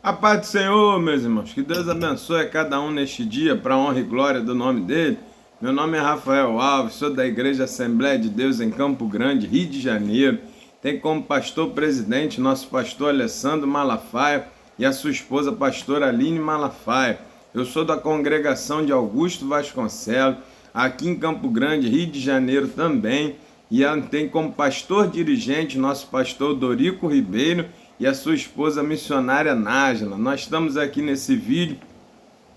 A paz do Senhor, meus irmãos, que Deus abençoe a cada um neste dia, para a honra e glória do nome dele. Meu nome é Rafael Alves, sou da Igreja Assembleia de Deus em Campo Grande, Rio de Janeiro. Tem como pastor presidente nosso pastor Alessandro Malafaia e a sua esposa pastora Aline Malafaia. Eu sou da congregação de Augusto Vasconcelos, aqui em Campo Grande, Rio de Janeiro também. E tem como pastor dirigente nosso pastor Dorico Ribeiro e a sua esposa missionária Nájila. Nós estamos aqui nesse vídeo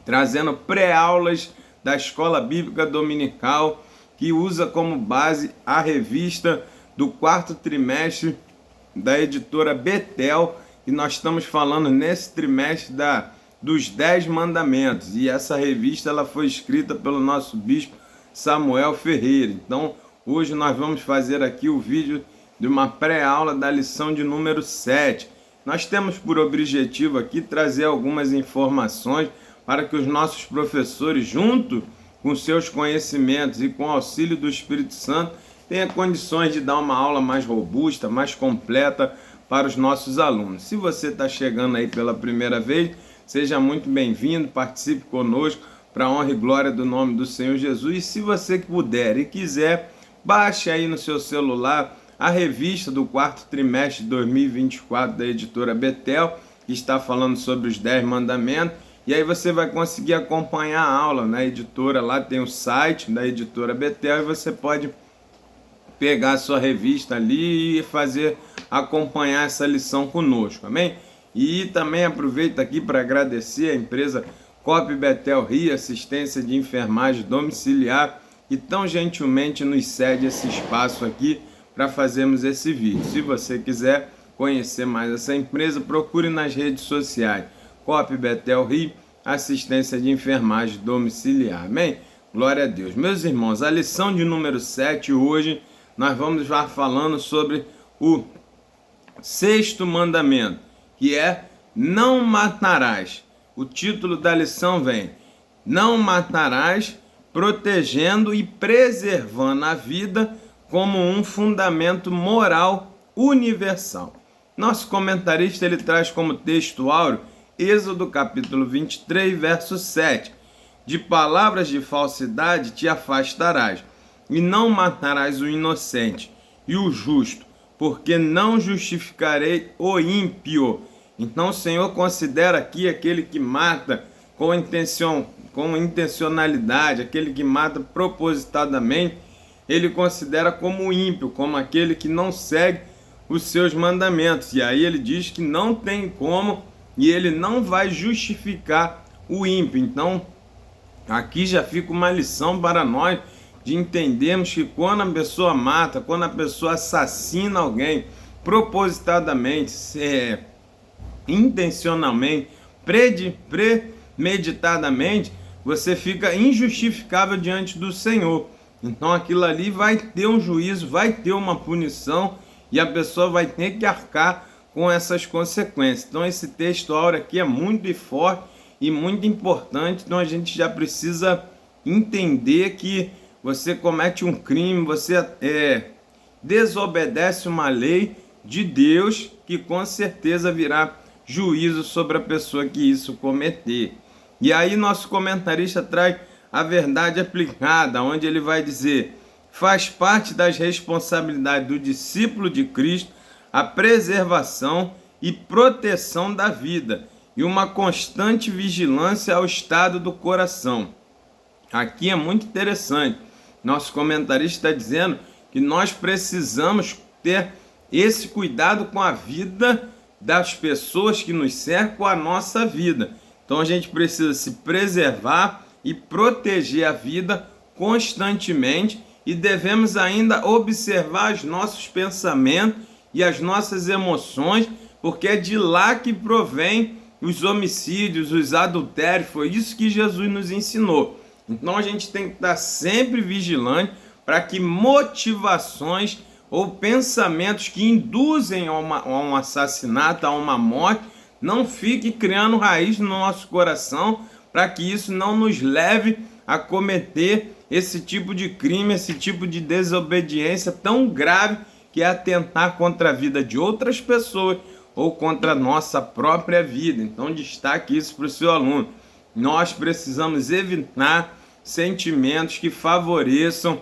trazendo pré-aulas da Escola Bíblica Dominical, que usa como base a revista do quarto trimestre da editora Betel, e nós estamos falando nesse trimestre dos 10 mandamentos, e essa revista ela foi escrita pelo nosso bispo Samuel Ferreira. Então hoje nós vamos fazer aqui o vídeo de uma pré-aula da lição de número 7. Nós temos por objetivo aqui trazer algumas informações para que os nossos professores, junto com seus conhecimentos e com o auxílio do Espírito Santo, tenham condições de dar uma aula mais robusta, mais completa para os nossos alunos. Se você está chegando aí pela primeira vez, seja muito bem-vindo, participe conosco para a honra e glória do nome do Senhor Jesus. E se você puder e quiser, baixe aí no seu celular a revista do quarto trimestre de 2024 da editora Betel, que está falando sobre os 10 mandamentos, e aí você vai conseguir acompanhar a aula na editora. Lá tem o site da editora Betel e você pode pegar a sua revista ali e acompanhar essa lição conosco, amém? E também aproveito aqui para agradecer a empresa COP Betel Rio, assistência de enfermagem domiciliar, que tão gentilmente nos cede esse espaço aqui para fazermos esse vídeo. Se você quiser conhecer mais essa empresa, procure nas redes sociais COP Betel Rio, assistência de enfermagem domiciliar. Amém? Glória a Deus. Meus irmãos, a lição de número 7 hoje, nós vamos estar falando sobre o sexto mandamento, que é não matarás. O título da lição vem: não matarás, protegendo e preservando a vida como um fundamento moral universal. Nosso comentarista ele traz como texto áureo Êxodo capítulo 23, verso 7. De palavras de falsidade te afastarás, e não matarás o inocente e o justo, porque não justificarei o ímpio. Então o Senhor considera aqui aquele que mata com intencionalidade, aquele que mata propositadamente, ele considera como ímpio, como aquele que não segue os seus mandamentos. E aí ele diz que não tem como, e ele não vai justificar o ímpio. Então aqui já fica uma lição para nós de entendermos que quando a pessoa mata, quando a pessoa assassina alguém propositadamente, intencionalmente, premeditadamente, você fica injustificável diante do Senhor. Então aquilo ali vai ter um juízo, vai ter uma punição, e a pessoa vai ter que arcar com essas consequências. Então esse texto áureo aqui é muito forte e muito importante. Então a gente já precisa entender que você comete um crime, você desobedece uma lei de Deus, que com certeza virá juízo sobre a pessoa que isso cometer. E aí nosso comentarista traz a verdade aplicada, onde ele vai dizer: faz parte das responsabilidades do discípulo de Cristo a preservação e proteção da vida e uma constante vigilância ao estado do coração. Aqui é muito interessante. Nosso comentarista está dizendo que nós precisamos ter esse cuidado com a vida das pessoas que nos cercam, a nossa vida. Então a gente precisa se preservar e proteger a vida constantemente, e devemos ainda observar os nossos pensamentos e as nossas emoções, porque é de lá que provém os homicídios, os adultérios. Foi isso que Jesus nos ensinou. Então a gente tem que estar sempre vigilante para que motivações ou pensamentos que induzem a um assassinato, a uma morte, não fiquem criando raiz no nosso coração, para que isso não nos leve a cometer esse tipo de crime, esse tipo de desobediência tão grave, que é atentar contra a vida de outras pessoas, ou contra a nossa própria vida. Então destaque isso para o seu aluno. Nós precisamos evitar sentimentos que favoreçam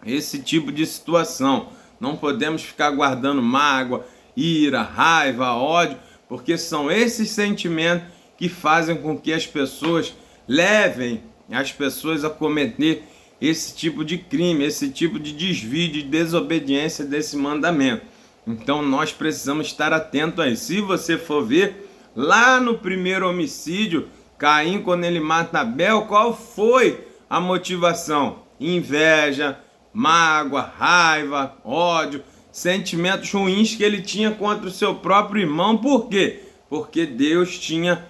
esse tipo de situação. Não podemos ficar guardando mágoa, ira, raiva, ódio, porque são esses sentimentos que fazem com que as pessoas levem as pessoas a cometer esse tipo de crime, esse tipo de desvio, de desobediência desse mandamento. Então nós precisamos estar atentos a isso. Se você for ver, lá no primeiro homicídio, Caim, quando ele mata Abel, qual foi a motivação? Inveja, mágoa, raiva, ódio, sentimentos ruins que ele tinha contra o seu próprio irmão. Por quê? Porque Deus tinha,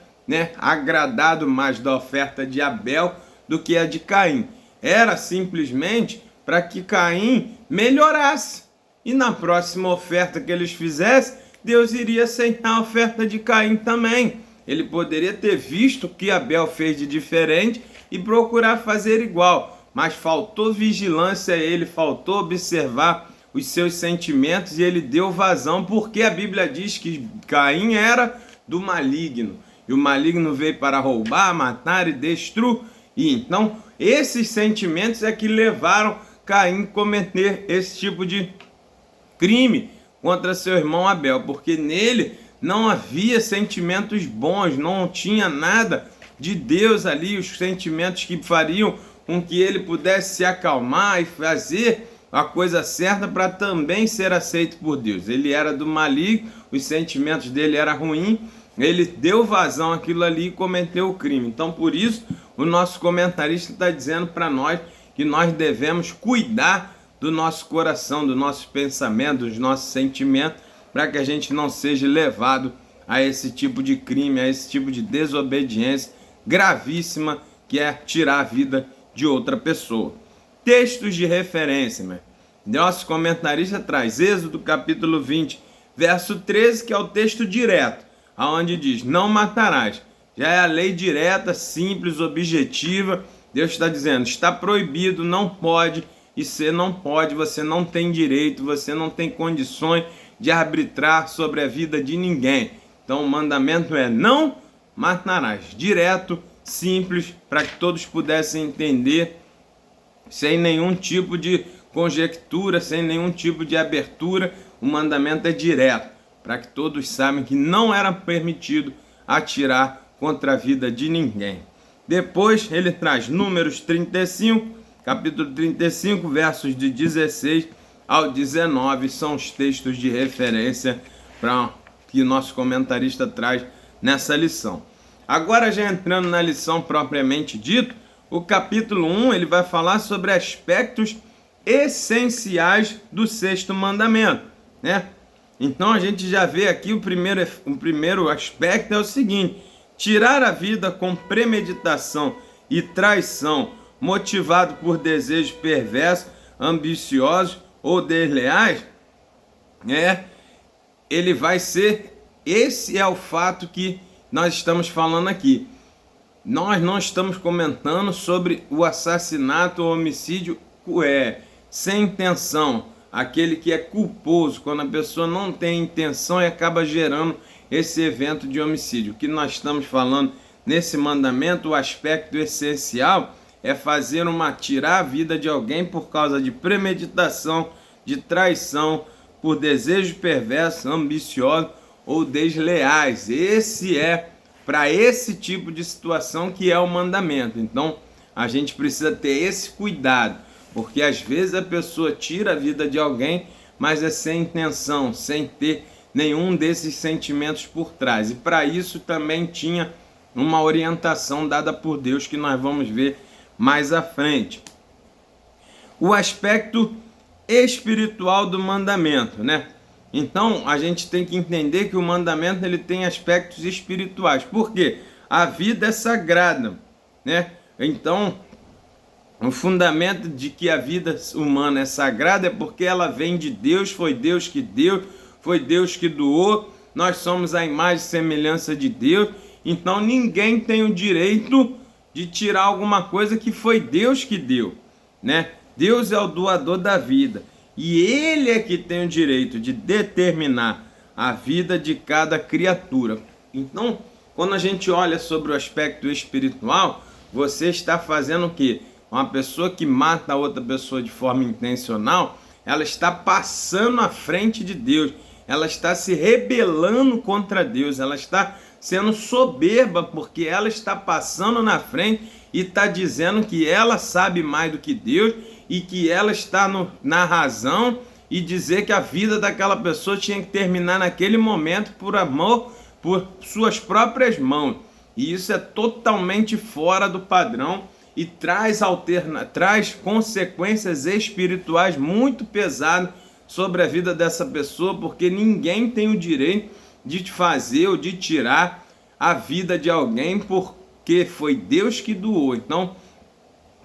agradado mais da oferta de Abel do que a de Caim. Era simplesmente para que Caim melhorasse. E na próxima oferta que eles fizessem, Deus iria aceitar a oferta de Caim também. Ele poderia ter visto o que Abel fez de diferente e procurar fazer igual. Mas faltou vigilância a ele, faltou observar os seus sentimentos e ele deu vazão, porque a Bíblia diz que Caim era do maligno. E o maligno veio para roubar, matar e destruir. E então, esses sentimentos é que levaram Caim a cometer esse tipo de crime contra seu irmão Abel, porque nele não havia sentimentos bons, não tinha nada de Deus ali, os sentimentos que fariam com que ele pudesse se acalmar e fazer a coisa certa para também ser aceito por Deus. Ele era do maligno, os sentimentos dele eram ruins, ele deu vazão àquilo ali e cometeu o crime. Então, por isso, o nosso comentarista está dizendo para nós que nós devemos cuidar do nosso coração, do nosso pensamento, dos nossos sentimentos, para que a gente não seja levado a esse tipo de crime, a esse tipo de desobediência gravíssima, que é tirar a vida de outra pessoa. Textos de referência, nosso comentarista traz Êxodo capítulo 20, verso 13, que é o texto direto, aonde diz: não matarás. Já é a lei direta, simples, objetiva. Deus está dizendo, está proibido, não pode, e você não pode, você não tem direito, você não tem condições de arbitrar sobre a vida de ninguém. Então o mandamento é não matarás. Direto, simples, para que todos pudessem entender, sem nenhum tipo de conjectura, sem nenhum tipo de abertura. O mandamento é direto, para que todos saibam que não era permitido atirar contra a vida de ninguém. Depois ele traz Números 35, capítulo 35, versos de 16 ao 19, são os textos de referência para que nosso comentarista traz nessa lição. Agora, já entrando na lição propriamente dita, o capítulo 1 ele vai falar sobre aspectos essenciais do sexto mandamento, Então a gente já vê aqui o primeiro aspecto é o seguinte: tirar a vida com premeditação e traição, motivado por desejos perversos, ambiciosos ou desleais, ele vai ser, esse é o fato que nós estamos falando aqui. Nós não estamos comentando sobre o assassinato ou homicídio sem intenção, aquele que é culposo, quando a pessoa não tem intenção e acaba gerando esse evento de homicídio. O que nós estamos falando nesse mandamento, o aspecto essencial é tirar a vida de alguém por causa de premeditação, de traição, por desejos perversos, ambiciosos ou desleais. Esse é para esse tipo de situação que é o mandamento. Então a gente precisa ter esse cuidado, porque às vezes a pessoa tira a vida de alguém, mas é sem intenção, sem ter nenhum desses sentimentos por trás. E para isso também tinha uma orientação dada por Deus, que nós vamos ver mais à frente. O aspecto espiritual do mandamento, Então a gente tem que entender que o mandamento ele tem aspectos espirituais. Por quê? A vida é sagrada, Então o fundamento de que a vida humana é sagrada é porque ela vem de Deus, foi Deus que deu, foi Deus que doou, nós somos a imagem e semelhança de Deus, então ninguém tem o direito de tirar alguma coisa que foi Deus que deu, Deus é o doador da vida, e Ele é que tem o direito de determinar a vida de cada criatura. Então, quando a gente olha sobre o aspecto espiritual, você está fazendo o quê? Uma pessoa que mata outra pessoa de forma intencional, ela está passando à frente de Deus, ela está se rebelando contra Deus, ela está sendo soberba, porque ela está passando na frente e está dizendo que ela sabe mais do que Deus e que ela está na razão, e dizer que a vida daquela pessoa tinha que terminar naquele momento por amor, por suas próprias mãos. E isso é totalmente fora do padrão e traz consequências espirituais muito pesadas sobre a vida dessa pessoa, porque ninguém tem o direito de fazer ou de tirar a vida de alguém, porque foi Deus que doou. Então,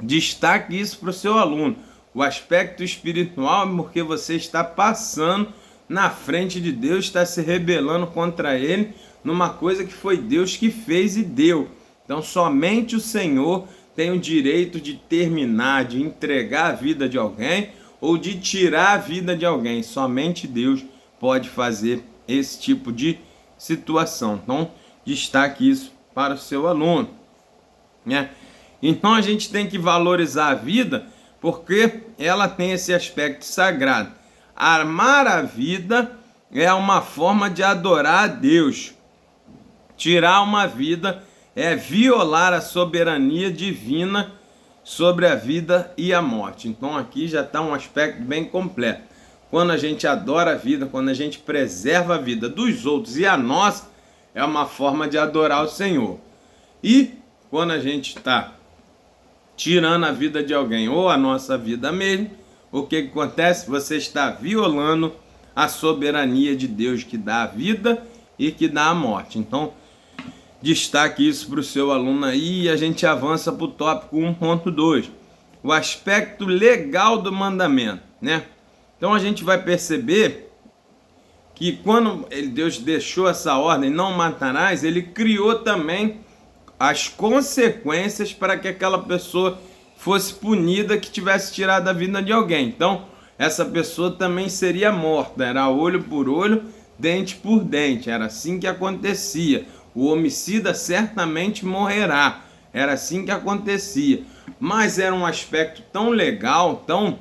destaque isso para o seu aluno. O aspecto espiritual é porque você está passando na frente de Deus, está se rebelando contra Ele, numa coisa que foi Deus que fez e deu. Então, somente o Senhor tem o direito de terminar, de entregar a vida de alguém ou de tirar a vida de alguém. Somente Deus pode fazer esse tipo de situação. Então, destaque isso para o seu aluno, né? Então, a gente tem que valorizar a vida porque ela tem esse aspecto sagrado. Amar a vida é uma forma de adorar a Deus. Tirar uma vida é violar a soberania divina sobre a vida e a morte. Então aqui já está um aspecto bem completo. Quando a gente adora a vida, quando a gente preserva a vida dos outros e a nossa, é uma forma de adorar o Senhor. E quando a gente está tirando a vida de alguém ou a nossa vida mesmo, o que acontece? Você está violando a soberania de Deus que dá a vida e que dá a morte. Então, destaque isso para o seu aluno aí e a gente avança para o tópico 1.2. O aspecto legal do mandamento, né? Então a gente vai perceber que quando Deus deixou essa ordem, não matarás, ele criou também as consequências para que aquela pessoa fosse punida que tivesse tirado a vida de alguém. Então, essa pessoa também seria morta, era olho por olho, dente por dente, era assim que acontecia. O homicida certamente morrerá, era assim que acontecia. Mas era um aspecto tão legal, tão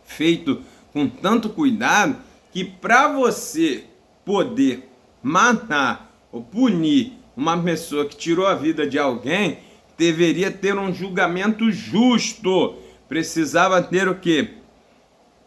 feito com tanto cuidado, que para você poder matar ou punir uma pessoa que tirou a vida de alguém, deveria ter um julgamento justo. Precisava ter o quê?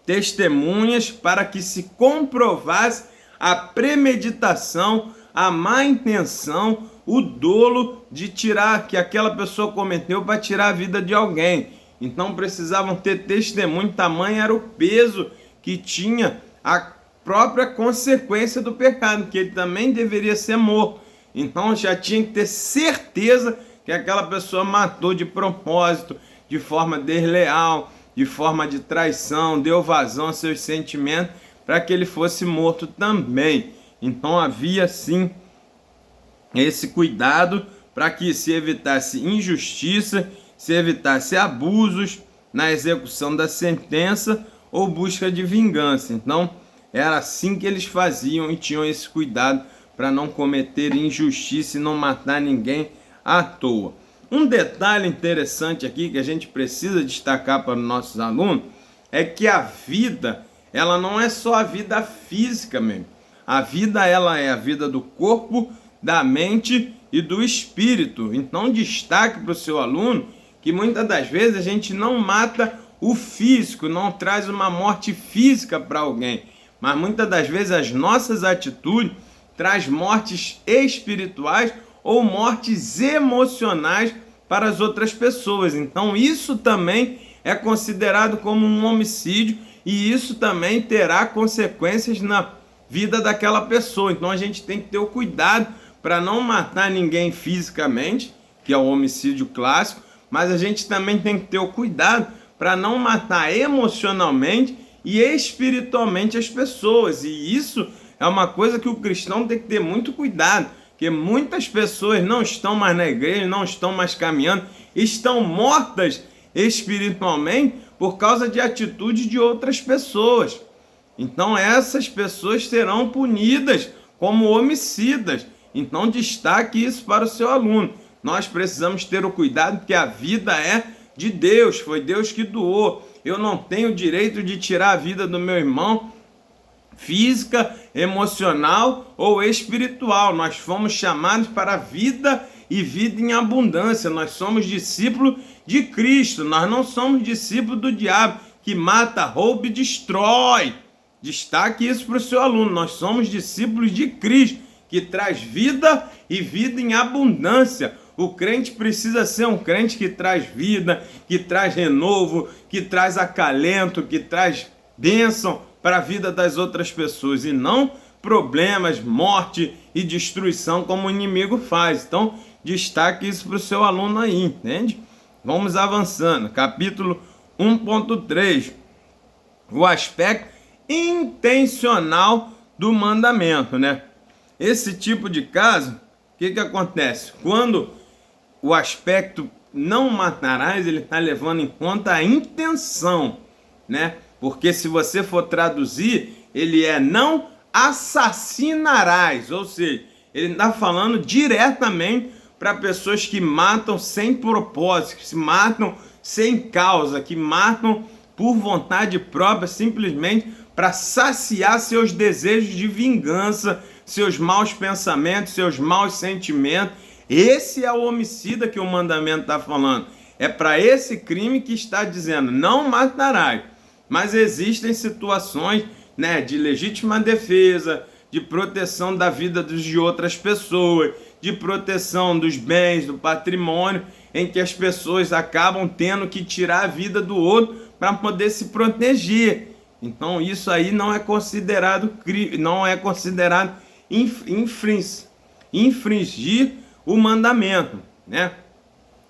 Testemunhas para que se comprovasse a premeditação, a má intenção, o dolo de tirar, que aquela pessoa cometeu para tirar a vida de alguém. Então precisavam ter testemunho, tamanho era o peso que tinha a própria consequência do pecado, que ele também deveria ser morto. Então já tinha que ter certeza que aquela pessoa matou de propósito, de forma desleal, de forma de traição, deu vazão aos seus sentimentos para que ele fosse morto também. Então havia sim esse cuidado para que se evitasse injustiça, se evitasse abusos na execução da sentença ou busca de vingança. Então era assim que eles faziam e tinham esse cuidado para não cometer injustiça e não matar ninguém à toa. Um detalhe interessante aqui que a gente precisa destacar para os nossos alunos é que a vida, ela não é só a vida física mesmo. A vida, ela é a vida do corpo, da mente e do espírito. Então destaque para o seu aluno que muitas das vezes a gente não mata o físico, não traz uma morte física para alguém, mas muitas das vezes as nossas atitudes traz mortes espirituais ou mortes emocionais para as outras pessoas. Então isso também é considerado como um homicídio e isso também terá consequências na vida daquela pessoa. Então a gente tem que ter o cuidado para não matar ninguém fisicamente, que é o homicídio clássico, mas a gente também tem que ter o cuidado para não matar emocionalmente e espiritualmente as pessoas. E isso é uma coisa que o cristão tem que ter muito cuidado, porque muitas pessoas não estão mais na igreja, não estão mais caminhando, estão mortas espiritualmente por causa de atitudes de outras pessoas. Então essas pessoas serão punidas como homicidas. Então destaque isso para o seu aluno. Nós precisamos ter o cuidado porque a vida é de Deus, foi Deus que doou. Eu não tenho o direito de tirar a vida do meu irmão, física, emocional ou espiritual. Nós fomos chamados para a vida e vida em abundância. Nós somos discípulos de Cristo, nós não somos discípulos do diabo que mata, rouba e destrói. Destaque isso para o seu aluno. Nós somos discípulos de Cristo, que traz vida e vida em abundância. O crente precisa ser um crente que traz vida, que traz renovo, que traz acalento, que traz bênção para a vida das outras pessoas e não problemas, morte e destruição como o inimigo faz. Então, destaque isso para o seu aluno aí, entende? Vamos avançando. Capítulo 1.3. O aspecto intencional do mandamento, né? Esse tipo de caso, o que acontece? Quando o aspecto não matarás, ele está levando em conta a intenção, né? Porque se você for traduzir, ele é não assassinarás, ou seja, ele está falando diretamente para pessoas que matam sem propósito, que se matam sem causa, que matam por vontade própria, simplesmente para saciar seus desejos de vingança, seus maus pensamentos, seus maus sentimentos. Esse é o homicida que o mandamento está falando. É para esse crime que está dizendo, não matarás. Mas existem situações, né, de legítima defesa, de proteção da vida de outras pessoas, de proteção dos bens, do patrimônio, em que as pessoas acabam tendo que tirar a vida do outro para poder se proteger. Então isso aí não é considerado crime, não é considerado infringir o mandamento, né?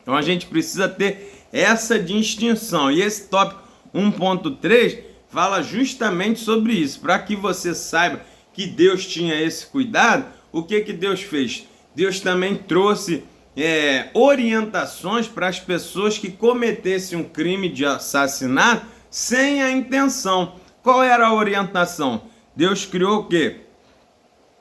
Então a gente precisa ter essa distinção. E esse tópico 1.3 fala justamente sobre isso, para que você saiba que Deus tinha esse cuidado. O que Deus fez? Deus também trouxe orientações para as pessoas que cometessem um crime de assassinato sem a intenção. Qual era a orientação? Deus criou o quê?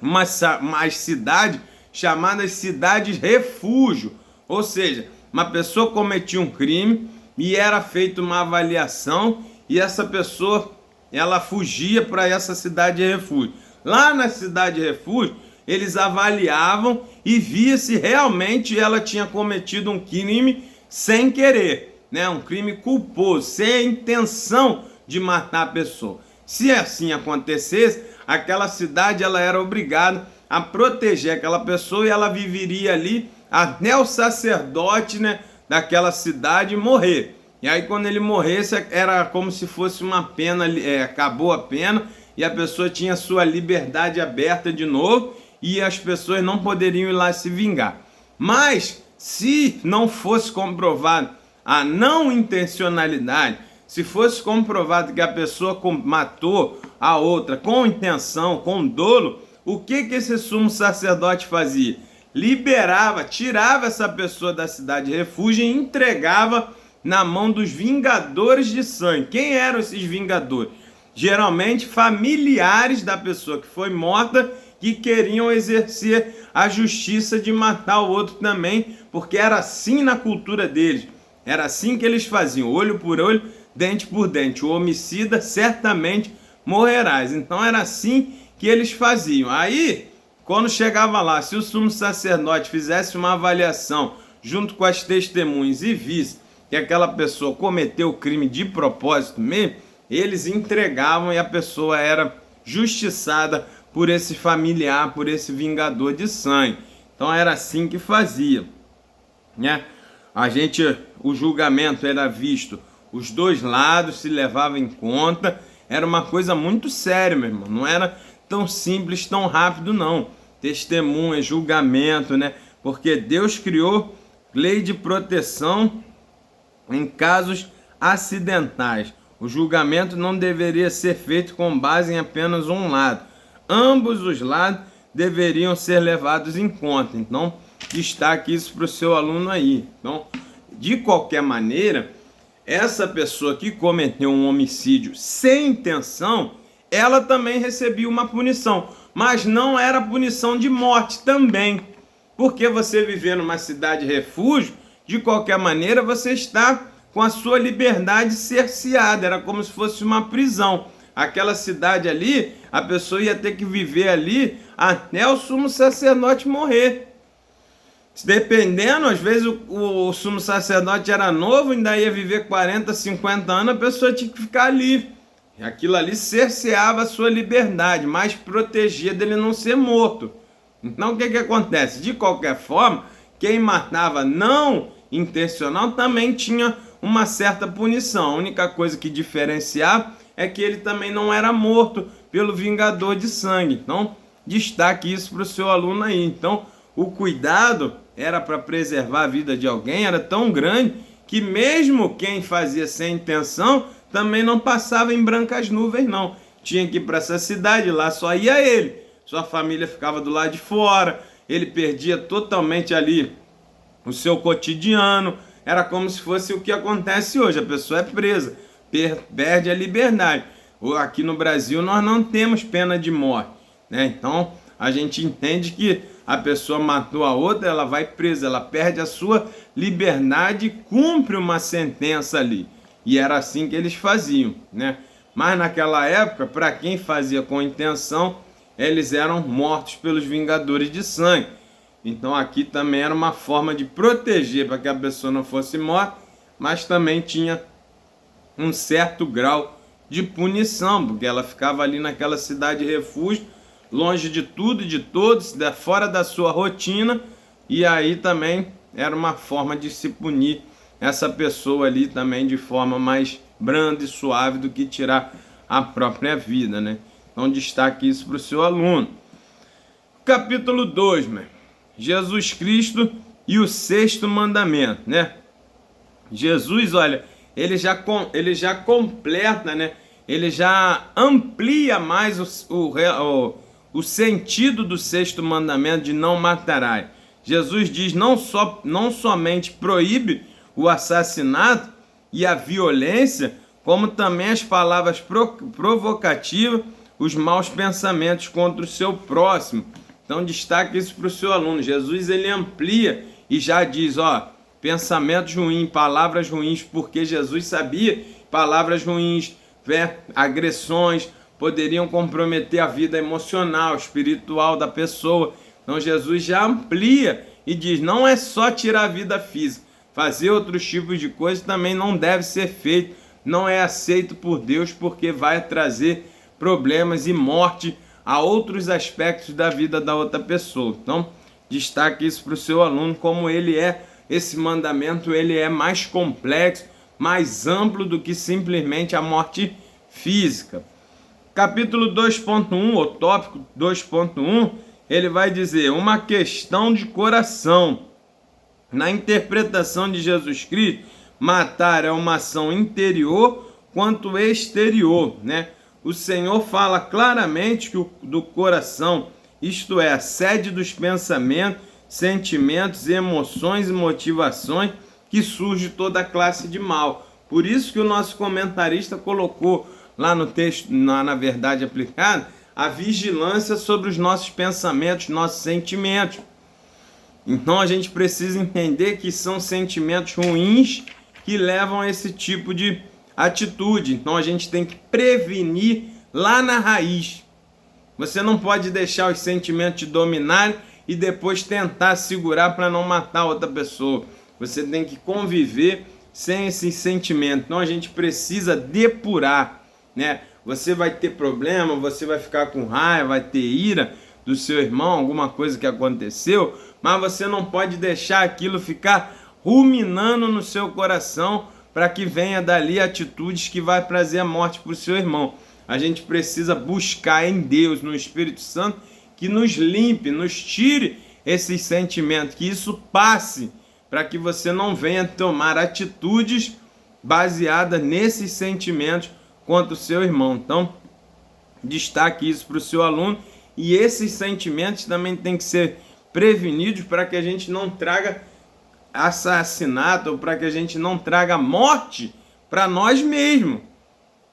Uma cidade chamadas cidades refúgio, ou seja, uma pessoa cometia um crime e era feita uma avaliação e essa pessoa ela fugia para essa cidade refúgio. Lá na cidade refúgio eles avaliavam e via se realmente ela tinha cometido um crime sem querer, né? Um crime culposo, sem a intenção de matar a pessoa. Se assim acontecesse, aquela cidade ela era obrigada a proteger aquela pessoa e ela viveria ali até o sacerdote, né, daquela cidade morrer. E aí quando ele morresse era como se fosse uma pena, acabou a pena e a pessoa tinha sua liberdade aberta de novo e as pessoas não poderiam ir lá se vingar. Mas se não fosse comprovado a não intencionalidade, se fosse comprovado que a pessoa matou a outra com intenção, com dolo, o que esse sumo sacerdote fazia? Liberava, tirava essa pessoa da cidade de refúgio e entregava na mão dos vingadores de sangue. Quem eram esses vingadores? Geralmente familiares da pessoa que foi morta, que queriam exercer a justiça de matar o outro também, porque era assim na cultura deles. Era assim que eles faziam, olho por olho, dente por dente. O homicida certamente morrerás. Então era assim que eles faziam. Aí, quando chegava lá, se o sumo sacerdote fizesse uma avaliação junto com as testemunhas e visse que aquela pessoa cometeu o crime de propósito mesmo, eles entregavam e a pessoa era justiçada por esse familiar, por esse vingador de sangue. Então era assim que fazia, né? O julgamento era visto, os dois lados se levavam em conta, era uma coisa muito séria, meu irmão, não era tão simples, tão rápido não. Testemunha, julgamento, né? Porque Deus criou lei de proteção em casos acidentais. O julgamento não deveria ser feito com base em apenas um lado. Ambos os lados deveriam ser levados em conta. Então, destaque isso para o seu aluno aí. Então, de qualquer maneira, essa pessoa que cometeu um homicídio sem intenção, ela também recebia uma punição, mas não era punição de morte também, porque você viver numa cidade refúgio, de qualquer maneira você está com a sua liberdade cerceada, era como se fosse uma prisão. Aquela cidade ali, a pessoa ia ter que viver ali até o sumo sacerdote morrer. Dependendo, às vezes o sumo sacerdote era novo, ainda ia viver 40, 50 anos, a pessoa tinha que ficar ali. Aquilo ali cerceava a sua liberdade, mas protegia dele não ser morto. Então o que acontece? De qualquer forma, quem matava não intencional também tinha uma certa punição. A única coisa que diferenciava é que ele também não era morto pelo vingador de sangue. Então, destaque isso para o seu aluno aí. Então, o cuidado era para preservar a vida de alguém, era tão grande que mesmo quem fazia sem intenção também não passava em brancas nuvens, não. Tinha que ir para essa cidade, lá só ia ele. Sua família ficava do lado de fora, ele perdia totalmente ali o seu cotidiano. Era como se fosse o que acontece hoje, a pessoa é presa, perde a liberdade. Aqui no Brasil nós não temos pena de morte, né? Então a gente entende que a pessoa matou a outra, ela vai presa, ela perde a sua liberdade e cumpre uma sentença ali. E era assim que eles faziam, né? Mas naquela época, para quem fazia com intenção, eles eram mortos pelos vingadores de sangue. Então aqui também era uma forma de proteger para que a pessoa não fosse morta, mas também tinha um certo grau de punição, porque ela ficava ali naquela cidade refúgio, longe de tudo e de todos, fora da sua rotina, e aí também era uma forma de se punir essa pessoa ali também de forma mais branda e suave do que tirar a própria vida, né? Então destaque isso para o seu aluno. Capítulo 2, Jesus Cristo e o sexto mandamento, né? Jesus, olha, ele já completa, né? Ele já amplia mais o sentido do sexto mandamento de não matarás. Jesus diz não somente proíbe o assassinato e a violência, como também as palavras provocativas, os maus pensamentos contra o seu próximo. Então destaque isso para o seu aluno. Jesus ele amplia e já diz, pensamentos ruins, palavras ruins, porque Jesus sabia que palavras ruins, agressões poderiam comprometer a vida emocional, espiritual da pessoa. Então Jesus já amplia e diz, não é só tirar a vida física, fazer outros tipos de coisas também não deve ser feito, não é aceito por Deus, porque vai trazer problemas e morte a outros aspectos da vida da outra pessoa. Então, destaque isso para o seu aluno, como esse mandamento ele é mais complexo, mais amplo do que simplesmente a morte física. Capítulo 2.1, o tópico 2.1, ele vai dizer uma questão de coração. Na interpretação de Jesus Cristo, matar é uma ação interior quanto exterior, né? O Senhor fala claramente que do coração, isto é, a sede dos pensamentos, sentimentos, emoções e motivações, que surge toda classe de mal. Por isso que o nosso comentarista colocou lá no texto, na verdade aplicada, a vigilância sobre os nossos pensamentos, nossos sentimentos. Então a gente precisa entender que são sentimentos ruins que levam a esse tipo de atitude. Então a gente tem que prevenir lá na raiz. Você não pode deixar os sentimentos te dominarem e depois tentar segurar para não matar outra pessoa. Você tem que conviver sem esses sentimentos. Então a gente precisa depurar, né? Você vai ter problema, você vai ficar com raiva, vai ter ira do seu irmão, alguma coisa que aconteceu, mas você não pode deixar aquilo ficar ruminando no seu coração para que venha dali atitudes que vai trazer a morte para o seu irmão. A gente precisa buscar em Deus, no Espírito Santo, que nos limpe, nos tire esses sentimentos, que isso passe, para que você não venha tomar atitudes baseadas nesses sentimentos contra o seu irmão. Então, destaque isso para o seu aluno, e esses sentimentos também têm que ser prevenidos para que a gente não traga assassinato ou para que a gente não traga morte para nós mesmos.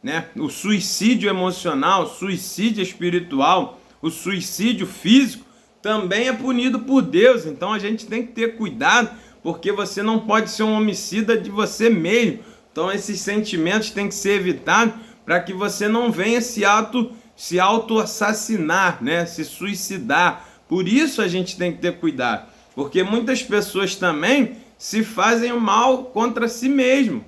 né? O suicídio emocional, o suicídio espiritual, o suicídio físico também é punido por Deus. Então a gente tem que ter cuidado, porque você não pode ser um homicida de você mesmo. Então esses sentimentos têm que ser evitados para que você não venha se auto-assassinar, né? Se suicidar. Por isso a gente tem que ter cuidado, porque muitas pessoas também se fazem o mal contra si mesmo.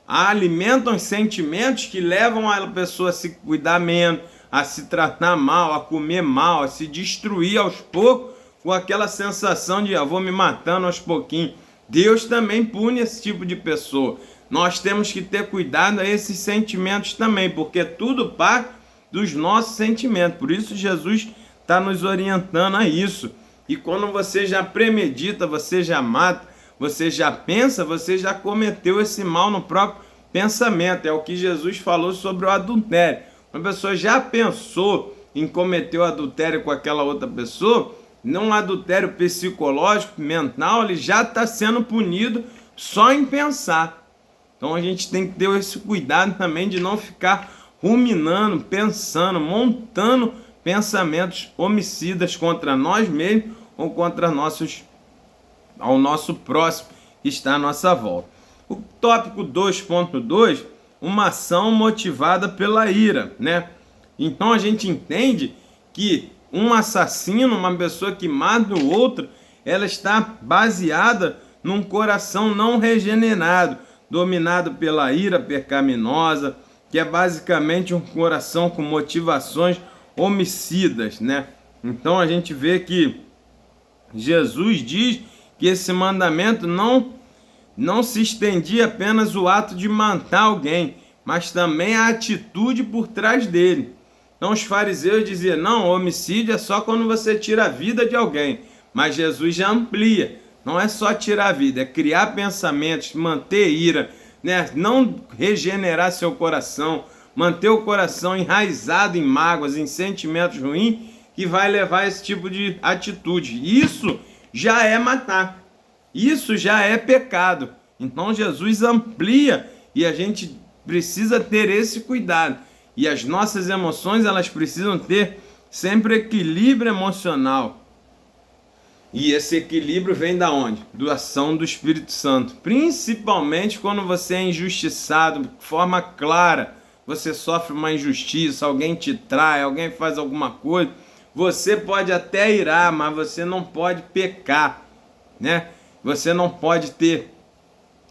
Alimentam sentimentos que levam a pessoa a se cuidar menos, a se tratar mal, a comer mal, a se destruir aos poucos, com aquela sensação de vou me matando aos pouquinhos. Deus também pune esse tipo de pessoa. Nós temos que ter cuidado a esses sentimentos também, porque tudo parte dos nossos sentimentos. Por isso Jesus está nos orientando a isso. E quando você já premedita, você já mata, você já pensa, você já cometeu esse mal no próprio pensamento. É o que Jesus falou sobre o adultério. Uma pessoa já pensou em cometer o adultério com aquela outra pessoa, num adultério psicológico, mental, ele já está sendo punido só em pensar. Então a gente tem que ter esse cuidado também de não ficar ruminando, pensando, montando pensamentos homicidas contra nós mesmos ou contra ao nosso próximo que está à nossa volta. O tópico 2.2, uma ação motivada pela ira, né? Então a gente entende que um assassino, uma pessoa que mata o outro, ela está baseada num coração não regenerado, dominado pela ira pecaminosa, que é basicamente um coração com motivações homicidas, né? Então a gente vê que Jesus diz que esse mandamento não se estendia apenas o ato de matar alguém, mas também a atitude por trás dele. Então os fariseus diziam, não, homicídio é só quando você tira a vida de alguém, mas Jesus já amplia. Não é só tirar a vida, é criar pensamentos, manter ira, né? Não regenerar seu coração, manter o coração enraizado em mágoas, em sentimentos ruins, que vai levar a esse tipo de atitude. Isso já é matar, isso já é pecado. Então Jesus amplia e a gente precisa ter esse cuidado. E as nossas emoções, elas precisam ter sempre equilíbrio emocional. E esse equilíbrio vem da onde? Da ação do Espírito Santo. Principalmente quando você é injustiçado, de forma clara, você sofre uma injustiça, alguém te trai, alguém faz alguma coisa, você pode até irar, mas você não pode pecar, né? Você não pode ter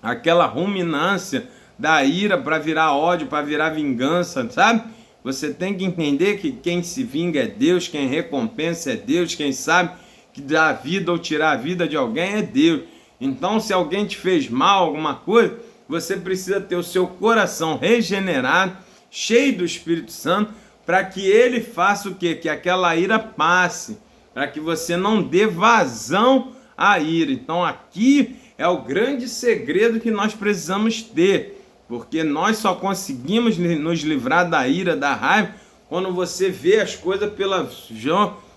aquela ruminância da ira para virar ódio, para virar vingança, sabe? Você tem que entender que quem se vinga é Deus, quem recompensa é Deus, quem sabe que dar a vida ou tirar a vida de alguém é Deus. Então, se alguém te fez mal, alguma coisa, você precisa ter o seu coração regenerado, cheio do Espírito Santo, para que ele faça o quê? Que aquela ira passe, para que você não dê vazão à ira. Então, aqui é o grande segredo que nós precisamos ter, porque nós só conseguimos nos livrar da ira, da raiva, quando você vê as coisas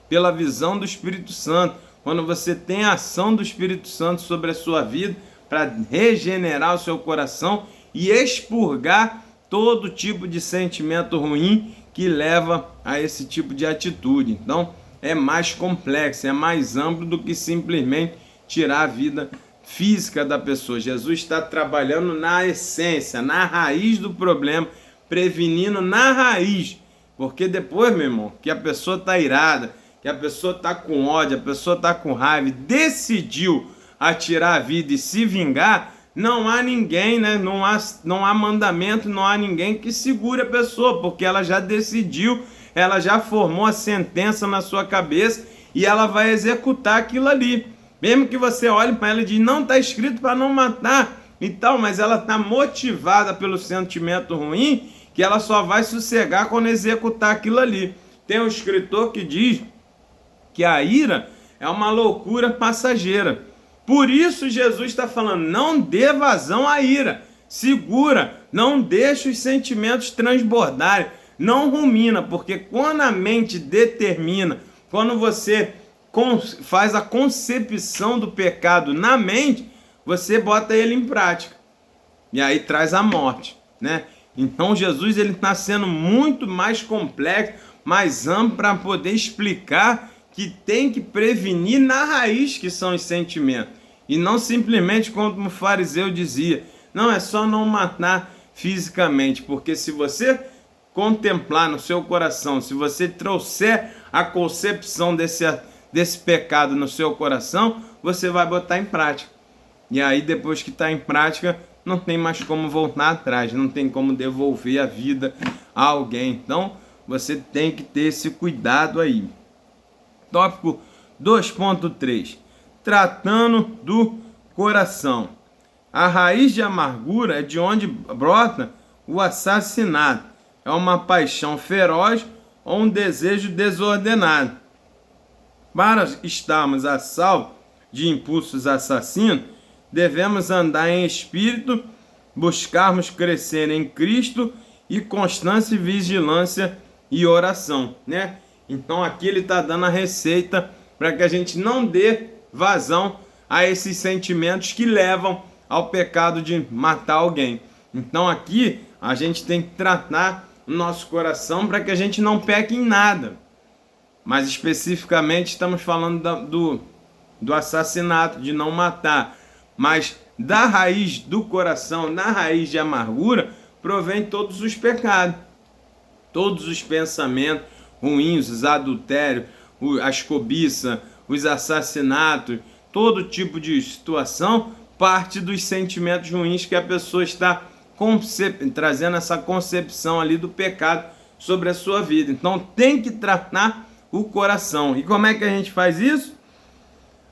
pela visão do Espírito Santo, quando você tem a ação do Espírito Santo sobre a sua vida para regenerar o seu coração e expurgar todo tipo de sentimento ruim que leva a esse tipo de atitude. Então é mais complexo, é mais amplo do que simplesmente tirar a vida física da pessoa. Jesus está trabalhando na essência, na raiz do problema, prevenindo na raiz, porque depois, meu irmão, que a pessoa está irada, que a pessoa está com ódio, a pessoa está com raiva e decidiu atirar a vida e se vingar, não há ninguém, né? Não há mandamento, não há ninguém que segure a pessoa, porque ela já decidiu, ela já formou a sentença na sua cabeça e ela vai executar aquilo ali. Mesmo que você olhe para ela e diga, não está escrito para não matar e tal, mas ela está motivada pelo sentimento ruim, que ela só vai sossegar quando executar aquilo ali. Tem um escritor que diz que a ira é uma loucura passageira. Por isso Jesus está falando, não dê vazão à ira, segura, não deixe os sentimentos transbordarem, não rumina, porque quando a mente determina, quando você faz a concepção do pecado na mente, você bota ele em prática, e aí traz a morte, né? Então Jesus ele está sendo muito mais complexo, mais amplo para poder explicar que tem que prevenir na raiz que são os sentimentos. E não simplesmente como o fariseu dizia, não, é só não matar fisicamente, porque se você contemplar no seu coração, se você trouxer a concepção desse pecado no seu coração, você vai botar em prática. E aí depois que está em prática, não tem mais como voltar atrás, não tem como devolver a vida a alguém. Então, você tem que ter esse cuidado aí. Tópico 2.3. Tratando do coração. A raiz de amargura é de onde brota o assassinato. É uma paixão feroz ou um desejo desordenado. Para estarmos a salvo de impulsos assassinos, devemos andar em espírito, buscarmos crescer em Cristo e constância e vigilância e oração, né? Então aqui ele está dando a receita para que a gente não dê vazão a esses sentimentos que levam ao pecado de matar alguém. Então aqui a gente tem que tratar o nosso coração para que a gente não peque em nada. Mas especificamente estamos falando do assassinato, de não matar. Mas da raiz do coração, na raiz de amargura, provém todos os pecados. Todos os pensamentos ruins, os adultérios, as cobiças, os assassinatos, todo tipo de situação parte dos sentimentos ruins que a pessoa está trazendo essa concepção ali do pecado sobre a sua vida. Então tem que tratar o coração. E como é que a gente faz isso?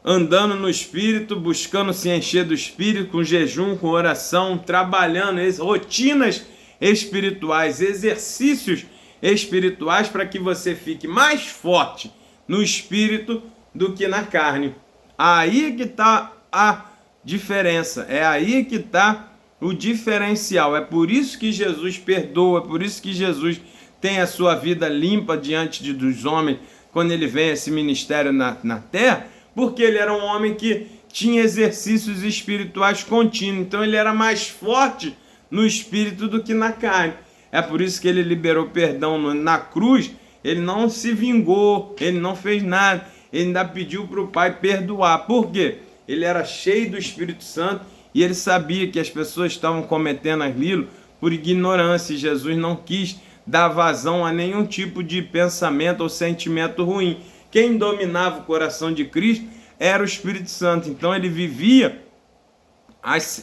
Andando no Espírito, buscando se encher do Espírito, com jejum, com oração, trabalhando rotinas espirituais, exercícios espirituais para que você fique mais forte no Espírito do que na carne. Aí que está a diferença, é aí que está o diferencial. É por isso que Jesus perdoa, é por isso que Jesus tem a sua vida limpa diante dos homens quando ele vem a esse ministério na terra, porque ele era um homem que tinha exercícios espirituais contínuos, então ele era mais forte no espírito do que na carne. É por isso que ele liberou perdão na cruz, ele não se vingou, ele não fez nada, ele ainda pediu para o Pai perdoar. Por quê? Ele era cheio do Espírito Santo e ele sabia que as pessoas estavam cometendo aquilo por ignorância e Jesus não quis dar vazão a nenhum tipo de pensamento ou sentimento ruim. Quem dominava o coração de Cristo era o Espírito Santo. Então ele vivia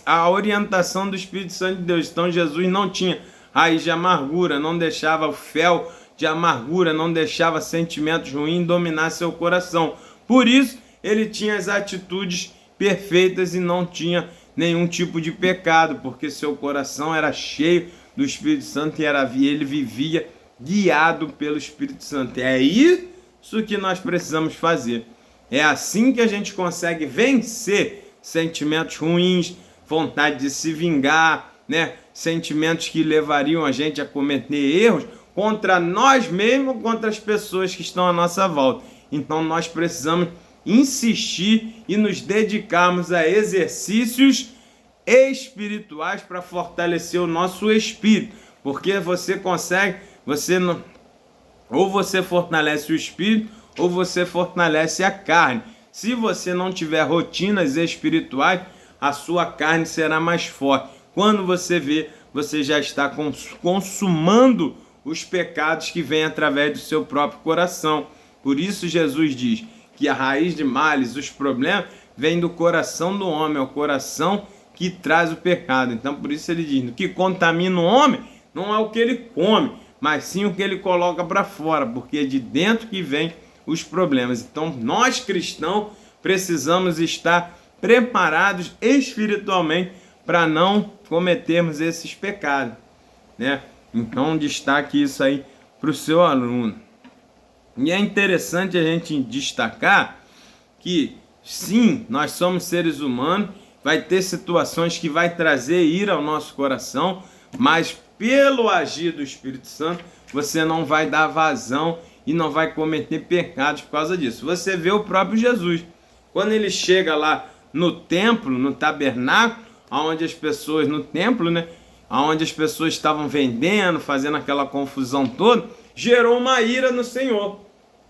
a orientação do Espírito Santo de Deus. Então Jesus não tinha raiz de amargura, não deixava o fel de amargura, não deixava sentimentos ruins dominar seu coração. Por isso ele tinha as atitudes perfeitas e não tinha nenhum tipo de pecado, porque seu coração era cheio do Espírito Santo e ele vivia guiado pelo Espírito Santo. É isso que nós precisamos fazer. É assim que a gente consegue vencer sentimentos ruins, vontade de se vingar, né? Sentimentos que levariam a gente a cometer erros contra nós mesmos, contra as pessoas que estão à nossa volta. Então nós precisamos insistir e nos dedicarmos a exercícios espirituais para fortalecer o nosso espírito, porque você consegue, ou você fortalece o espírito ou você fortalece a carne. Se você não tiver rotinas espirituais, a sua carne será mais forte. Quando você vê, você já está consumando os pecados que vêm através do seu próprio coração. Por isso Jesus diz que a raiz de males, os problemas, vem do coração do homem, é o coração que traz o pecado. Então por isso ele diz, o que contamina o homem não é o que ele come, mas sim o que ele coloca para fora, porque é de dentro que vem os problemas. Então nós cristãos precisamos estar preparados espiritualmente para não cometermos esses pecados, né? Então destaque isso aí para o seu aluno. E é interessante a gente destacar que sim, nós somos seres humanos, vai ter situações que vai trazer ira ao nosso coração, mas pelo agir do Espírito Santo, você não vai dar vazão e não vai cometer pecados por causa disso. Você vê o próprio Jesus, quando ele chega lá no templo, no tabernáculo, onde as pessoas, no templo, né, onde as pessoas estavam vendendo, fazendo aquela confusão toda, gerou uma ira no Senhor.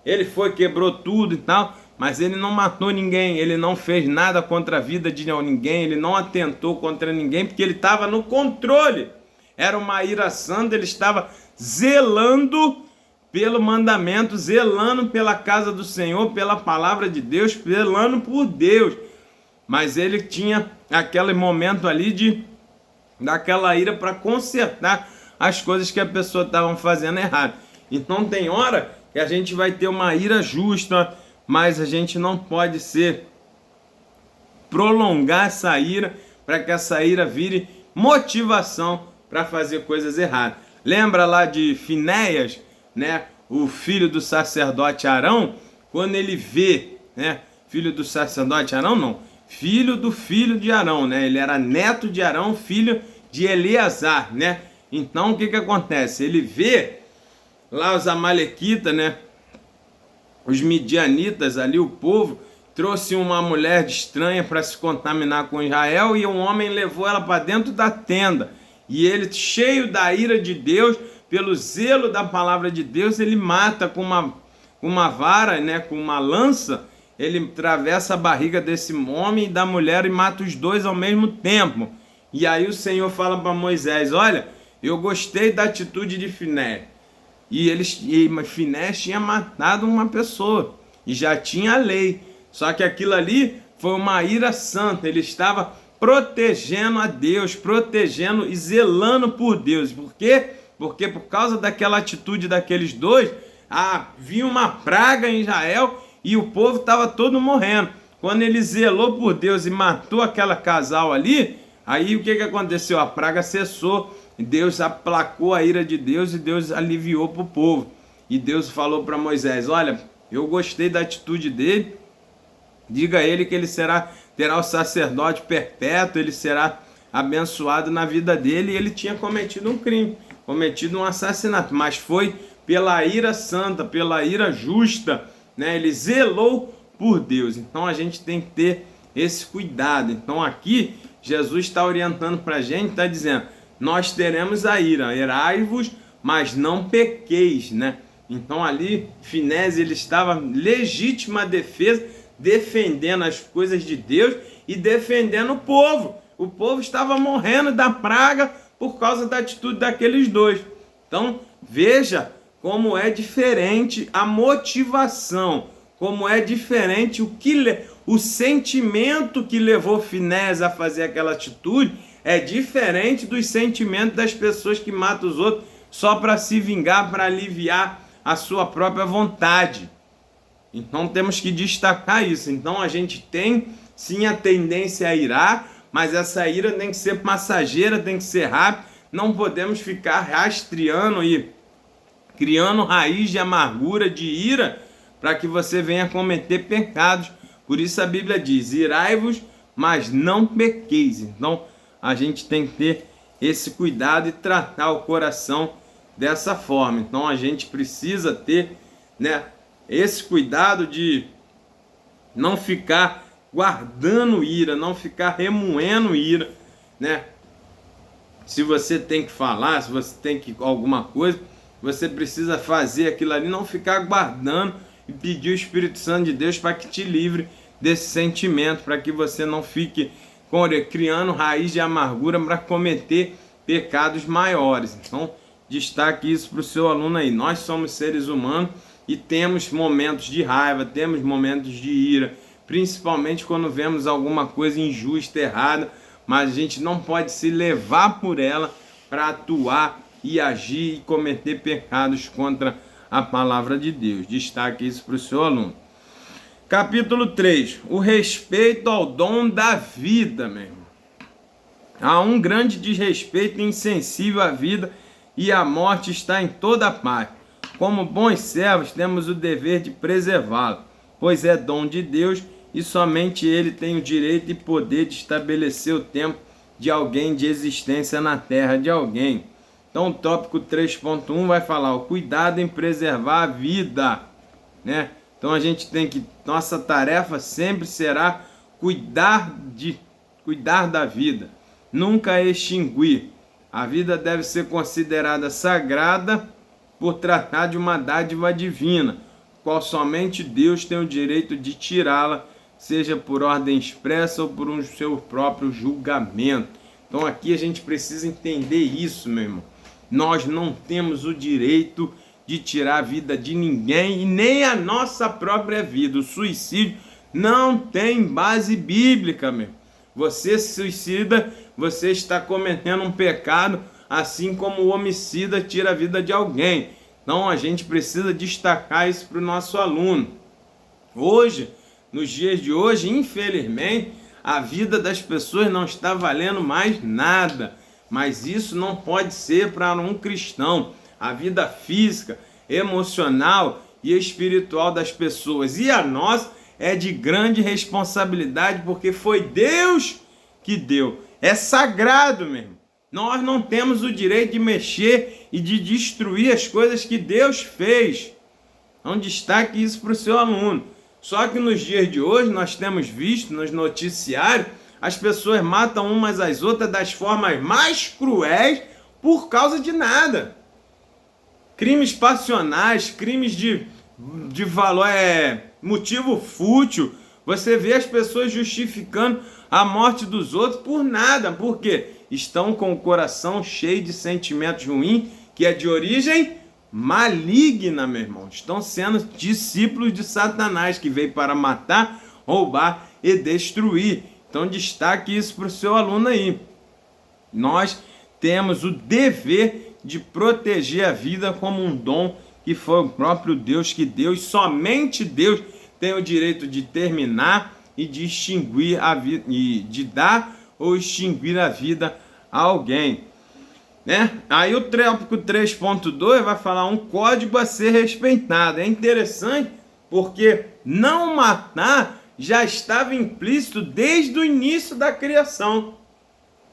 Ele foi, quebrou tudo e tal, mas ele não matou ninguém, ele não fez nada contra a vida de ninguém, ele não atentou contra ninguém, porque ele estava no controle. Era uma ira santa, ele estava zelando pelo mandamento, zelando pela casa do Senhor, pela palavra de Deus, zelando por Deus. Mas ele tinha aquele momento ali daquela ira para consertar as coisas que a pessoa estava fazendo errado. Então tem hora que a gente vai ter uma ira justa, mas a gente não pode prolongar essa ira para que essa ira vire motivação para fazer coisas erradas. Lembra lá de Finéias, né, o filho do sacerdote Arão, quando ele vê, né, filho do sacerdote Arão não, filho do filho de Arão, né, ele era neto de Arão, filho de Eleazar, né, então o que acontece? Ele vê lá os amalequitas, né, os midianitas ali, o povo, trouxe uma mulher estranha para se contaminar com Israel e um homem levou ela para dentro da tenda. E ele, cheio da ira de Deus, pelo zelo da palavra de Deus, ele mata com uma vara, né, com uma lança, ele atravessa a barriga desse homem e da mulher e mata os dois ao mesmo tempo. E aí o Senhor fala para Moisés, olha, eu gostei da atitude de Finéias. E Finéias tinha matado uma pessoa e já tinha a lei. Só que aquilo ali foi uma ira santa, ele estava protegendo a Deus, protegendo e zelando por Deus. Por quê? Porque por causa daquela atitude daqueles dois, havia uma praga em Israel e o povo estava todo morrendo. Quando ele zelou por Deus e matou aquela casal ali, aí o que aconteceu? A praga cessou, Deus aplacou a ira de Deus e Deus aliviou para o povo. E Deus falou para Moisés, olha, eu gostei da atitude dele, diga a ele que ele terá o sacerdote perpétuo, ele será abençoado na vida dele, e ele tinha cometido um crime, cometido um assassinato, mas foi pela ira santa, pela ira justa, né? Ele zelou por Deus. Então a gente tem que ter esse cuidado. Então aqui Jesus está orientando para a gente, está dizendo, nós teremos a ira, irai-vos, mas não pequeis, né? Então ali Finéias, ele estava legítima defesa, defendendo as coisas de Deus e defendendo o povo. O povo estava morrendo da praga por causa da atitude daqueles dois. Então, veja como é diferente a motivação, como é diferente o sentimento que levou Finéias a fazer aquela atitude, é diferente dos sentimentos das pessoas que matam os outros só para se vingar, para aliviar a sua própria vontade. Então temos que destacar isso. Então a gente tem sim a tendência a irar, mas essa ira tem que ser passageira, tem que ser rápida. Não podemos ficar rastreando e criando raiz de amargura, de ira, para que você venha cometer pecados. Por isso a Bíblia diz, irai-vos, mas não pequeis. Então a gente tem que ter esse cuidado e tratar o coração dessa forma. Então a gente precisa ter, né, esse cuidado de não ficar guardando ira, não ficar remoendo ira, né? Se você tem que falar, se você tem que alguma coisa, você precisa fazer aquilo ali, não ficar guardando e pedir o Espírito Santo de Deus para que te livre desse sentimento, para que você não fique criando raiz de amargura para cometer pecados maiores. Então, destaque isso para o seu aluno aí. Nós somos seres humanos e temos momentos de raiva, temos momentos de ira, principalmente quando vemos alguma coisa injusta, errada, mas a gente não pode se levar por ela para atuar e agir e cometer pecados contra a palavra de Deus. Destaque isso para o seu aluno. Capítulo 3. O respeito ao dom da vida, meu irmão. Há um grande desrespeito insensível à vida e a morte está em toda parte. Como bons servos, temos o dever de preservá-lo, pois é dom de Deus e somente Ele tem o direito e poder de estabelecer o tempo de alguém, de existência na terra de alguém. Então o tópico 3.1 vai falar o cuidado em preservar a vida, né? Então a gente tem que, nossa tarefa sempre será cuidar da vida, nunca extinguir. A vida deve ser considerada sagrada por tratar de uma dádiva divina, qual somente Deus tem o direito de tirá-la, seja por ordem expressa ou por um seu próprio julgamento. Então aqui a gente precisa entender isso, meu irmão. Nós não temos o direito de tirar a vida de ninguém e nem a nossa própria vida. O suicídio não tem base bíblica, meu. Você se suicida, você está cometendo um pecado, assim como o homicida tira a vida de alguém. Então a gente precisa destacar isso para o nosso aluno. Hoje, nos dias de hoje, infelizmente, a vida das pessoas não está valendo mais nada. Mas isso não pode ser para um cristão. A vida física, emocional e espiritual das pessoas e a nossa é de grande responsabilidade, porque foi Deus que deu. É sagrado mesmo. Nós não temos o direito de mexer e de destruir as coisas que Deus fez. Então destaque isso para o seu aluno. Só que nos dias de hoje nós temos visto nos noticiários as pessoas matam umas às outras das formas mais cruéis por causa de nada. Crimes passionais, crimes de valor, motivo fútil. Você vê as pessoas justificando a morte dos outros por nada. Por quê? Estão com o coração cheio de sentimentos ruins, que é de origem maligna, meu irmão. Estão sendo discípulos de Satanás, que veio para matar, roubar e destruir. Então destaque isso para o seu aluno aí. Nós temos o dever de proteger a vida como um dom que foi o próprio Deus que deu, e somente Deus tem o direito de terminar e de extinguir a vida, e de dar ou extinguir a vida a alguém, né? Aí o tópico 3.2 vai falar um código a ser respeitado. É interessante porque não matar já estava implícito desde o início da criação.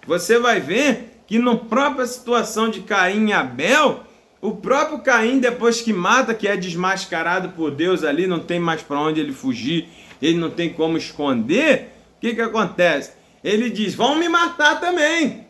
Você vai ver que na própria situação de Caim e Abel, o próprio Caim, depois que mata, que é desmascarado por Deus ali, não tem mais para onde ele fugir, ele não tem como esconder, o que acontece? Ele diz, vão me matar também.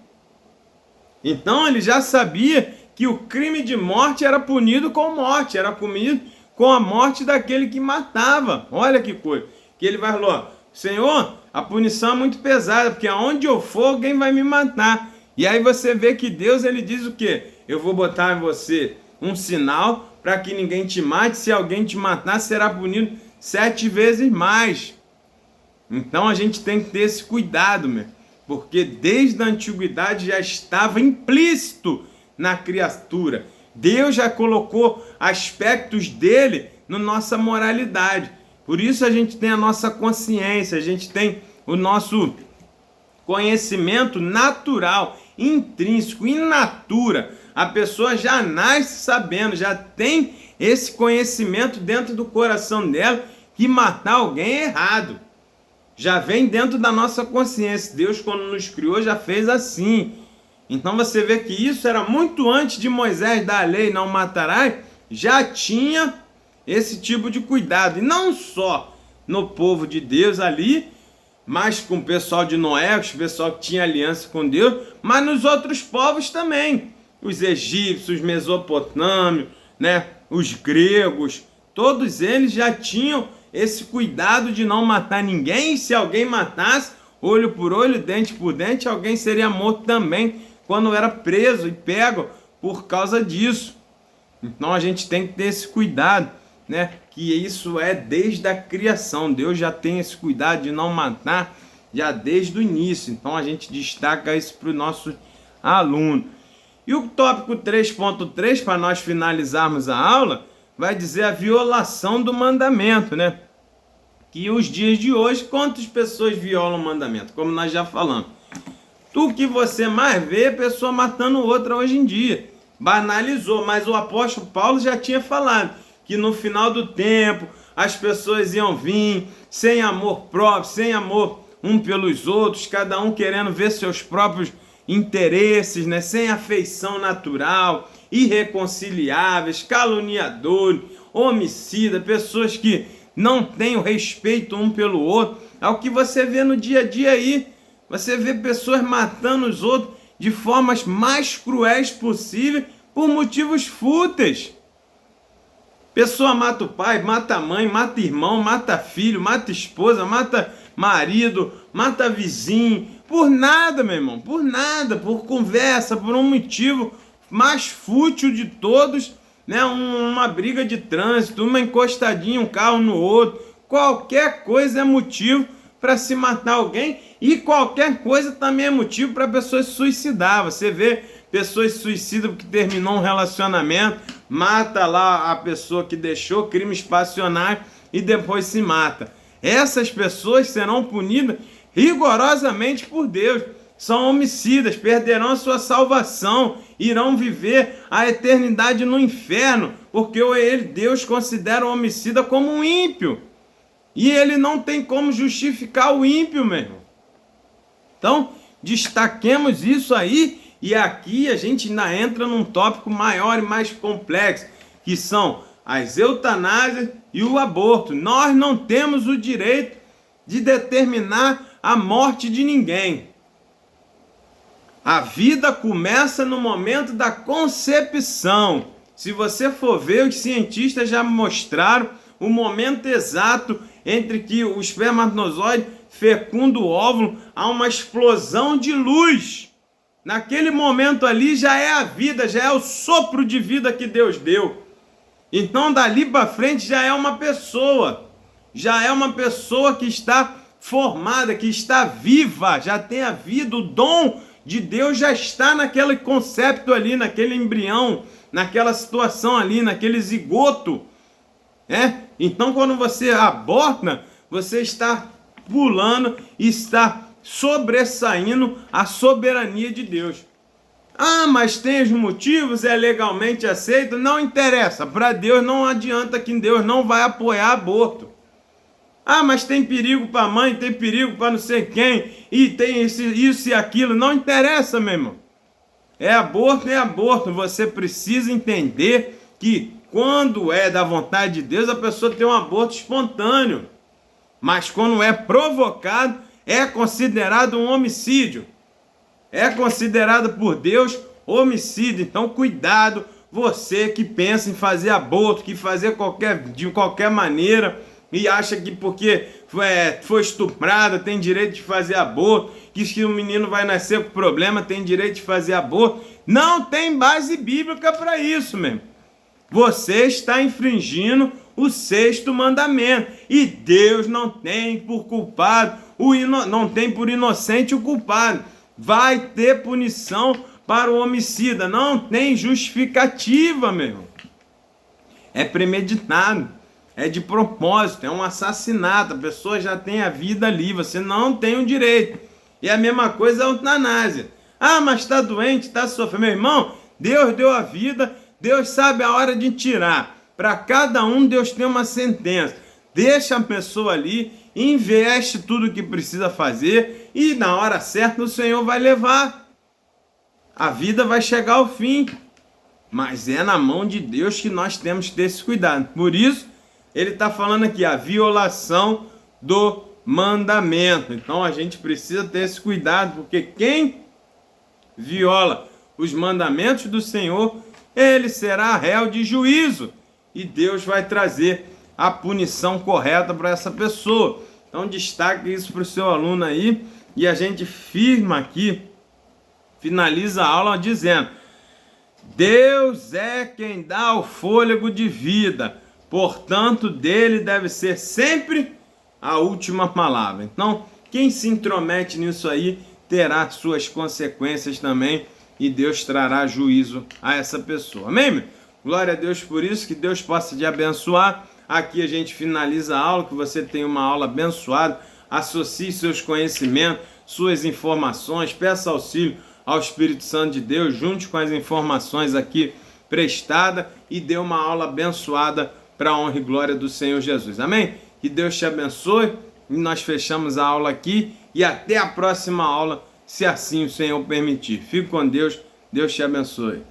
Então ele já sabia que o crime de morte era punido com morte, era punido com a morte daquele que matava. Olha que coisa. Que ele vai falar, Senhor, a punição é muito pesada, porque aonde eu for, alguém vai me matar. E aí você vê que Deus, ele diz o quê? Eu vou botar em você um sinal para que ninguém te mate. Se alguém te matar, será punido 7 vezes mais. Então a gente tem que ter esse cuidado, meu. Porque desde a antiguidade já estava implícito na criatura. Deus já colocou aspectos dele na nossa moralidade. Por isso a gente tem a nossa consciência, a gente tem o nosso conhecimento natural, intrínseco, in natura. A pessoa já nasce sabendo, já tem esse conhecimento dentro do coração dela que matar alguém é errado. Já vem dentro da nossa consciência. Deus, quando nos criou, já fez assim. Então você vê que isso era muito antes de Moisés dar a lei, não matarás, já tinha esse tipo de cuidado. E não só no povo de Deus ali, mas com o pessoal de Noé, o pessoal que tinha aliança com Deus, mas nos outros povos também. Os egípcios, os mesopotâmios, né? Os gregos, todos eles já tinham esse cuidado de não matar ninguém. E se alguém matasse, olho por olho, dente por dente, alguém seria morto também quando era preso e pego por causa disso. Então a gente tem que ter esse cuidado, né? Que isso é desde a criação. Deus já tem esse cuidado de não matar já desde o início. Então a gente destaca isso para o nosso aluno. E o tópico 3.3, para nós finalizarmos a aula, vai dizer a violação do mandamento, né? Que os dias de hoje, quantas pessoas violam o mandamento? Como nós já falamos. Tudo que você mais vê é pessoa matando outra hoje em dia. Banalizou, mas o apóstolo Paulo já tinha falado que no final do tempo as pessoas iam vir sem amor próprio, sem amor um pelos outros, cada um querendo ver seus próprios interesses, né? Sem afeição natural, irreconciliáveis, caluniadores, homicidas, pessoas que não têm o respeito um pelo outro. É o que você vê no dia a dia aí. Você vê pessoas matando os outros de formas mais cruéis possíveis por motivos fúteis. Pessoa mata o pai, mata a mãe, mata irmão, mata filho, mata esposa, mata marido, mata vizinho, por nada, meu irmão, por nada, por conversa, por um motivo mais fútil de todos, né? Uma briga de trânsito, uma encostadinha, um carro no outro, qualquer coisa é motivo para se matar alguém, e qualquer coisa também é motivo para a pessoa se suicidar. Você vê pessoas se suicidam porque terminou um relacionamento, mata lá a pessoa que deixou, crimes passionais, e depois se mata. Essas pessoas serão punidas rigorosamente por Deus. São homicidas, perderão a sua salvação, irão viver a eternidade no inferno, porque Deus considera o homicida como um ímpio. E ele não tem como justificar o ímpio, meu irmão. Então, destaquemos isso aí, e aqui a gente ainda entra num tópico maior e mais complexo, que são as eutanásias e o aborto. Nós não temos o direito de determinar a morte de ninguém. A vida começa no momento da concepção. Se você for ver, os cientistas já mostraram o momento exato entre que o espermatozoide fecunda o óvulo, há uma explosão de luz. Naquele momento ali já é a vida, já é o sopro de vida que Deus deu. Então dali para frente já é uma pessoa que está formada, que está viva, já tem a vida, o dom de Deus já está naquele concepto ali, naquele embrião, naquela situação ali, naquele zigoto. Então quando você aborta, você está pulando e está sobressaindo a soberania de Deus. Ah, mas tem os motivos, é legalmente aceito? Não interessa, para Deus não adianta, que Deus não vai apoiar aborto. Ah, mas tem perigo para a mãe, tem perigo para não sei quem, e tem isso e aquilo. Não interessa, meu irmão. É aborto. Você precisa entender que quando é da vontade de Deus, a pessoa tem um aborto espontâneo. Mas quando é provocado, é considerado um homicídio. É considerado por Deus homicídio. Então, cuidado, você que pensa em fazer aborto, que fazer de qualquer maneira, e acha que porque foi estuprada tem direito de fazer aborto, que se o menino vai nascer com problema tem direito de fazer aborto. Não tem base bíblica para isso, mesmo. Você está infringindo o 6º mandamento, e Deus não tem por culpado, não tem por inocente o culpado. Vai ter punição para o homicida, não tem justificativa, meu irmão. É premeditado, é de propósito, é um assassinato, a pessoa já tem a vida ali, você não tem o direito. E a mesma coisa é a eutanásia. Ah, mas está doente, está sofrendo. Meu irmão, Deus deu a vida, Deus sabe a hora de tirar. Para cada um, Deus tem uma sentença. Deixa a pessoa ali, investe tudo o que precisa fazer, e na hora certa o Senhor vai levar. A vida vai chegar ao fim. Mas é na mão de Deus que nós temos que ter esse cuidado. Por isso, ele está falando aqui, a violação do mandamento. Então a gente precisa ter esse cuidado, porque quem viola os mandamentos do Senhor, ele será réu de juízo. E Deus vai trazer a punição correta para essa pessoa. Então destaque isso para o seu aluno aí. E a gente firma aqui, finaliza a aula dizendo: Deus é quem dá o fôlego de vida. Portanto, dele deve ser sempre a última palavra. Então, quem se intromete nisso aí terá suas consequências também. E Deus trará juízo a essa pessoa. Amém, meu? Glória a Deus por isso, que Deus possa te abençoar. Aqui a gente finaliza a aula, que você tenha uma aula abençoada. Associe seus conhecimentos, suas informações, peça auxílio ao Espírito Santo de Deus, junte com as informações aqui prestadas, e dê uma aula abençoada para a honra e glória do Senhor Jesus. Amém? Que Deus te abençoe. E nós fechamos a aula aqui, e até a próxima aula, se assim o Senhor permitir. Fique com Deus. Deus te abençoe.